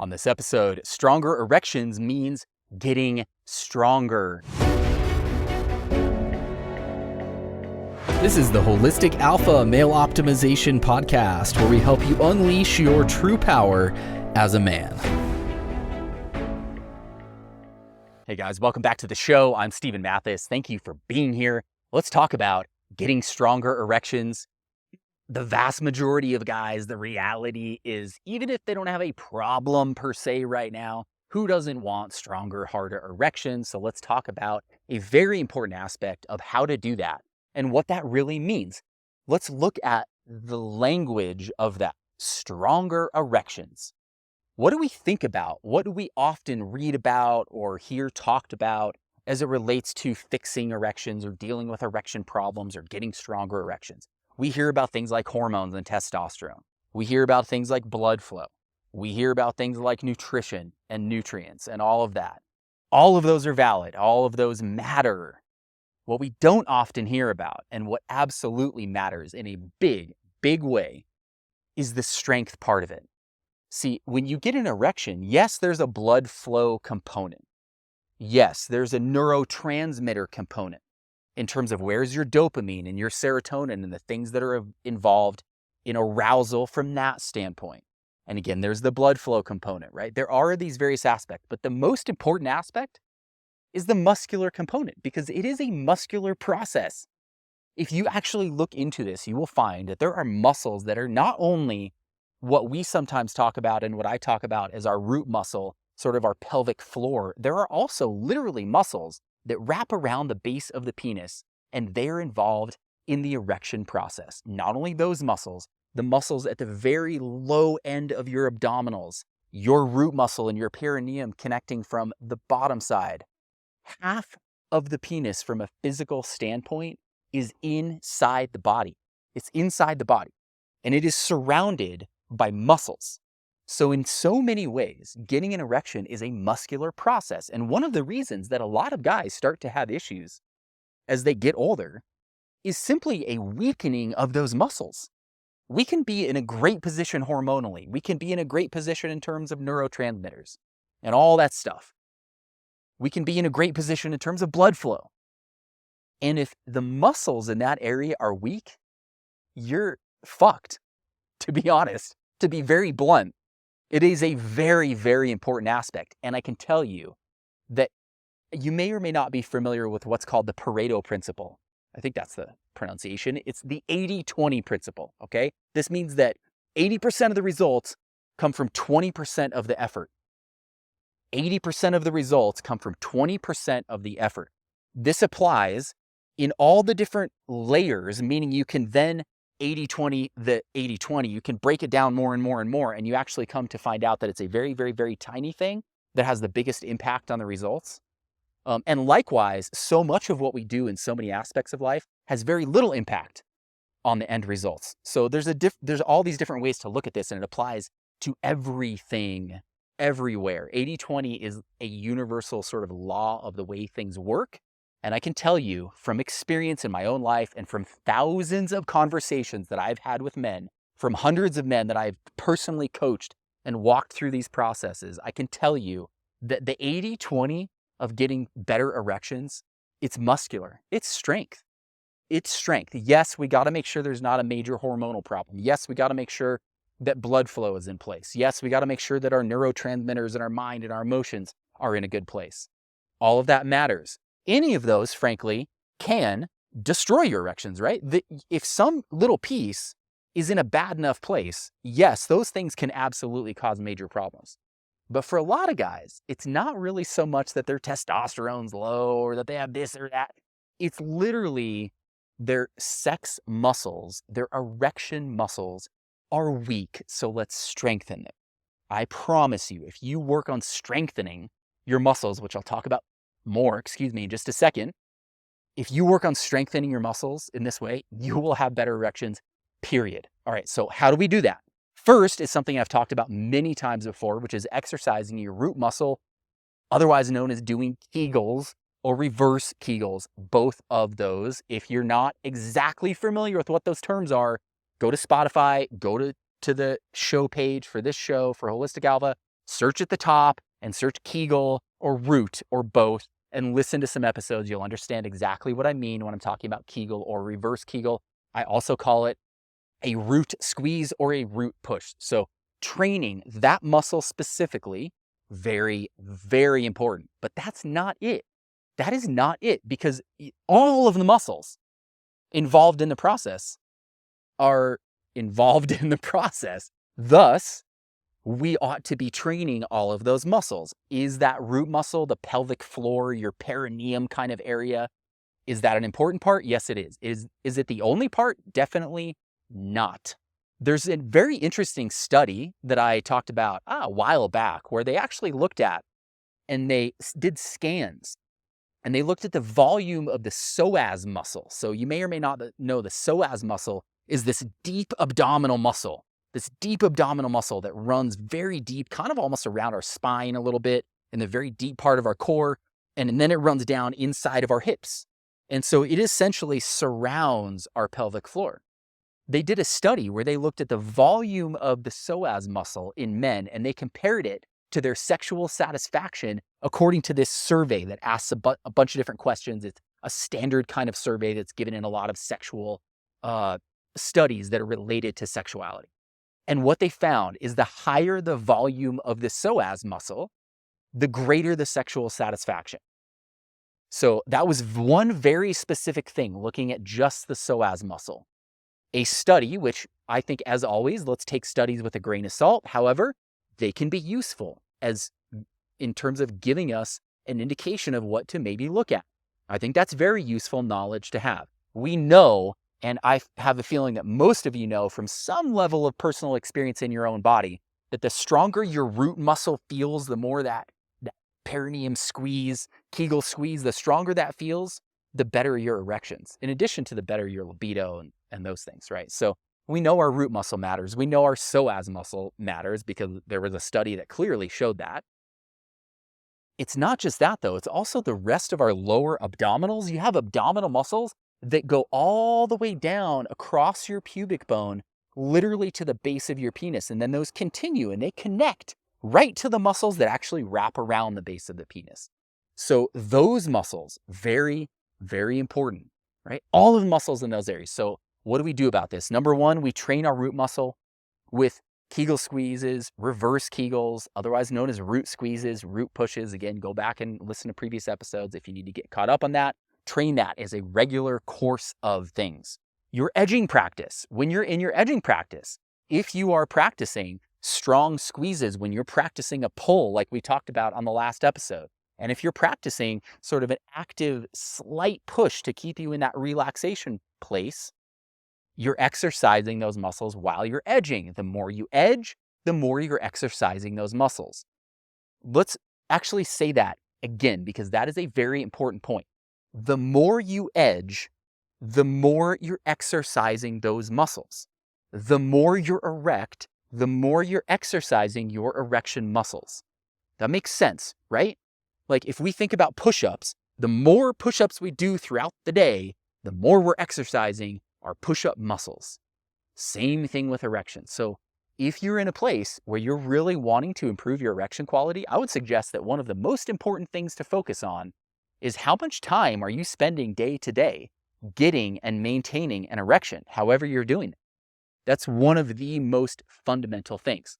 On this episode, stronger erections means getting stronger. This is the Holistic Alpha Male Optimization Podcast, where we help you unleash your true power as a man. Hey guys, welcome back to the show. I'm Stephen Mathis. Thank you for being here. Let's talk about getting stronger erections. The vast majority of guys, the reality is, even if they don't have a problem per se right now, who doesn't want stronger, harder erections? So let's talk about a very important aspect of how to do that and what that really means. Let's look at the language of that. Stronger erections. What do we think about? What do we often read about or hear talked about as it relates to fixing erections or dealing with erection problems or getting stronger erections? We hear about things like hormones and testosterone. We hear about things like blood flow. We hear about things like nutrition and nutrients and all of that. All of those are valid. All of those matter. What we don't often hear about, and what absolutely matters in a big, big way, is the strength part of it. See, when you get an erection, yes, there's a blood flow component. Yes, there's a neurotransmitter component in terms of where's your dopamine and your serotonin and the things that are involved in arousal from that standpoint. And again, there's the blood flow component, right? There are these various aspects, but the most important aspect is the muscular component, because it is a muscular process. If you actually look into this, you will find that there are muscles that are not only what we sometimes talk about and what I talk about as our root muscle, sort of our pelvic floor. There are also literally muscles that wrap around the base of the penis, and they're involved in the erection process. Not only those muscles, the muscles at the very low end of your abdominals, your root muscle and your perineum connecting from the bottom side. Half of the penis from a physical standpoint is inside the body. It's inside the body, and it is surrounded by muscles. So in so many ways, getting an erection is a muscular process. And one of the reasons that a lot of guys start to have issues as they get older is simply a weakening of those muscles. We can be in a great position hormonally. We can be in a great position in terms of neurotransmitters and all that stuff. We can be in a great position in terms of blood flow. And if the muscles in that area are weak, you're fucked, to be honest, to be very blunt. It is a very, very important aspect. And I can tell you that you may or may not be familiar with what's called the Pareto principle. I think that's the pronunciation. It's the 80-20 principle, okay? This means that 80% of the results come from 20% of the effort. 80% of the results come from 20% of the effort. This applies in all the different layers, meaning you can then 80-20, the 80-20, you can break it down more and more and more, and you actually come to find out that it's a very, very, very tiny thing that has the biggest impact on the results. And likewise, so much of what we do in so many aspects of life has very little impact on the end results. So there's all these different ways to look at this, and it applies to everything, everywhere. 80-20 is a universal sort of law of the way things work. And I can tell you from experience in my own life and from thousands of conversations that I've had with men, from hundreds of men that I've personally coached and walked through these processes, I can tell you that the 80-20 of getting better erections, it's muscular, it's strength. It's strength. Yes, we got to make sure there's not a major hormonal problem. Yes, we got to make sure that blood flow is in place. Yes, we got to make sure that our neurotransmitters and our mind and our emotions are in a good place. All of that matters. Any of those, frankly, can destroy your erections, right? If some little piece is in a bad enough place, yes, those things can absolutely cause major problems. But for a lot of guys, it's not really so much that their testosterone's low or that they have this or that. It's literally their sex muscles, their erection muscles are weak, so let's strengthen them. I promise you, if you work on strengthening your muscles, which I'll talk about more, in just a second. If you work on strengthening your muscles in this way, you will have better erections, period. All right, so how do we do that? First is something I've talked about many times before, which is exercising your root muscle, otherwise known as doing Kegels or reverse Kegels, both of those. If you're not exactly familiar with what those terms are, go to Spotify, go to the show page for this show, for Holistic Alpha, search at the top and search Kegel or root or both and listen to some episodes. You'll understand exactly what I mean when I'm talking about Kegel or reverse Kegel. I also call it a root squeeze or a root push. So training that muscle specifically, very, very important. But that's not it. That is not it, because all of the muscles involved in the process are involved in the process. Thus, we ought to be training all of those muscles. Is that root muscle, the pelvic floor, your perineum kind of area, is that an important part? Yes, it is. Is it the only part? Definitely not. There's a very interesting study that I talked about a while back where they actually looked at and they did scans and they looked at the volume of the psoas muscle. So you may or may not know the psoas muscle is this deep abdominal muscle. This deep abdominal muscle that runs very deep, kind of almost around our spine a little bit, in the very deep part of our core, and then it runs down inside of our hips. And so it essentially surrounds our pelvic floor. They did a study where they looked at the volume of the psoas muscle in men, and they compared it to their sexual satisfaction according to this survey that asks a bunch of different questions. It's a standard kind of survey that's given in a lot of sexual studies that are related to sexuality. And what they found is the higher the volume of the psoas muscle, the greater the sexual satisfaction. So that was one very specific thing, looking at just the psoas muscle. A study, which I think, as always, let's take studies with a grain of salt. However, they can be useful as in terms of giving us an indication of what to maybe look at. I think that's very useful knowledge to have. We know, and I have a feeling that most of you know from some level of personal experience in your own body, that the stronger your root muscle feels, the more that perineum squeeze, Kegel squeeze, the stronger that feels, the better your erections, in addition to the better your libido and those things, right? So we know our root muscle matters. We know our psoas muscle matters because there was a study that clearly showed that. It's not just that, though. It's also the rest of our lower abdominals. You have abdominal muscles that go all the way down across your pubic bone, literally to the base of your penis. And then those continue and they connect right to the muscles that actually wrap around the base of the penis. So those muscles, very, very important, right? All of the muscles in those areas. So what do we do about this? Number one, we train our root muscle with Kegel squeezes, reverse Kegels, otherwise known as root squeezes, root pushes. Again, go back and listen to previous episodes if you need to get caught up on that. Train that as a regular course of things. Your edging practice, when you're in your edging practice, if you are practicing strong squeezes, when you're practicing a pull like we talked about on the last episode, and if you're practicing sort of an active slight push to keep you in that relaxation place, you're exercising those muscles while you're edging. The more you edge, the more you're exercising those muscles. Let's actually say that again, because that is a very important point. The more you edge, the more you're exercising those muscles. The more you're erect, the more you're exercising your erection muscles. That makes sense, right? Like if we think about push-ups, the more push-ups we do throughout the day, the more we're exercising our push-up muscles. Same thing with erections. So if you're in a place where you're really wanting to improve your erection quality, I would suggest that one of the most important things to focus on is how much time are you spending day to day getting and maintaining an erection, however you're doing it. That's one of the most fundamental things.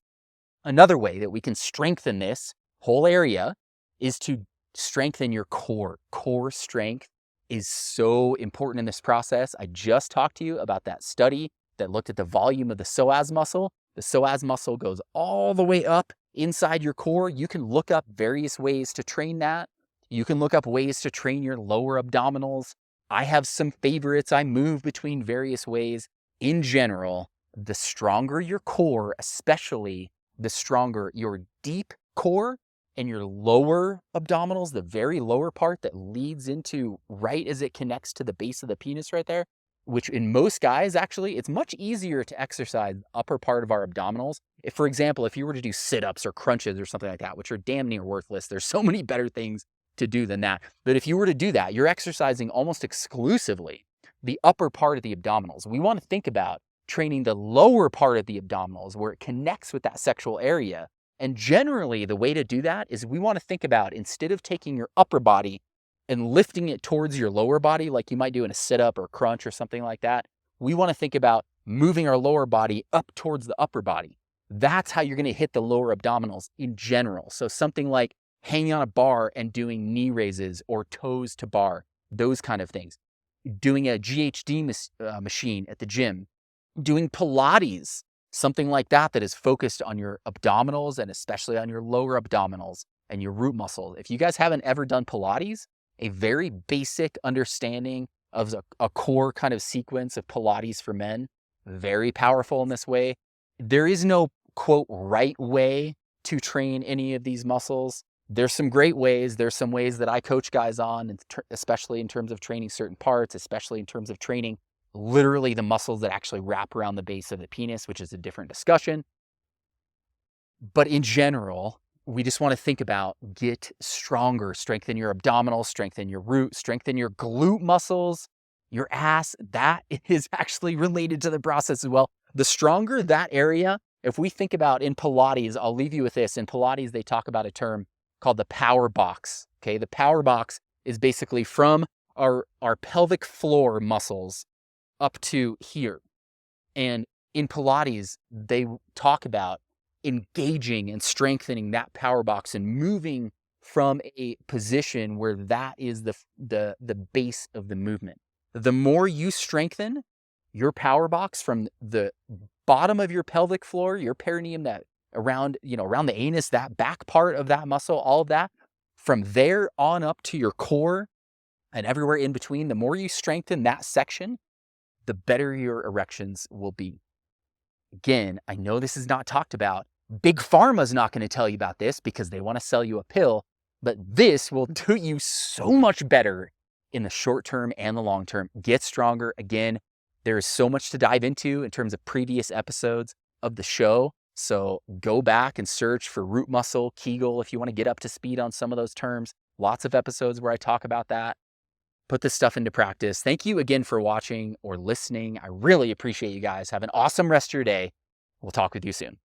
Another way that we can strengthen this whole area is to strengthen your core. Core strength is so important in this process. I just talked to you about that study that looked at the volume of the psoas muscle. The psoas muscle goes all the way up inside your core. You can look up various ways to train that. You can look up ways to train your lower abdominals. I have some favorites. I move between various ways. In general, the stronger your core, especially the stronger your deep core and your lower abdominals, the very lower part that leads into right as it connects to the base of the penis right there, which in most guys, actually, it's much easier to exercise the upper part of our abdominals. If, for example, if you were to do sit-ups or crunches or something like that, which are damn near worthless, there's so many better things to do than that. But if you were to do that, you're exercising almost exclusively the upper part of the abdominals. We want to think about training the lower part of the abdominals where it connects with that sexual area And generally, the way to do that is we want to think about, instead of taking your upper body and lifting it towards your lower body, like you might do in a sit-up or crunch or something like that, we want to think about moving our lower body up towards the upper body. That's how you're going to hit the lower abdominals in general. So something like hanging on a bar and doing knee raises or toes to bar, those kind of things. Doing a GHD machine at the gym, doing Pilates, something like that that is focused on your abdominals and especially on your lower abdominals and your root muscles. If you guys haven't ever done Pilates, a very basic understanding of a core kind of sequence of Pilates for men, very powerful in this way. There is no, quote, right way to train any of these muscles. There's some great ways. There's some ways that I coach guys on, especially in terms of training certain parts, especially in terms of training literally the muscles that actually wrap around the base of the penis, which is a different discussion. But in general, we just want to think about get stronger, strengthen your abdominals, strengthen your root, strengthen your glute muscles, your ass. That is actually related to the process as well. The stronger that area, if we think about in Pilates, I'll leave you with this. In Pilates, they talk about a term called the power box. Okay, the power box is basically from our pelvic floor muscles up to here. And in Pilates, they talk about engaging and strengthening that power box and moving from a position where that is the base of the movement. The more you strengthen your power box from the bottom of your pelvic floor, your perineum, that around the anus, that back part of that muscle, all of that, from there on up to your core and everywhere in between, the more you strengthen that section, the better your erections will be. Again, I know this is not talked about. Big Pharma's not going to tell you about this because they want to sell you a pill, but this will do you so much better in the short term and the long term. Get stronger. Again, there is so much to dive into in terms of previous episodes of the show. So go back and search for root muscle, Kegel, if you want to get up to speed on some of those terms. Lots of episodes where I talk about that. Put this stuff into practice. Thank you again for watching or listening. I really appreciate you guys. Have an awesome rest of your day. We'll talk with you soon.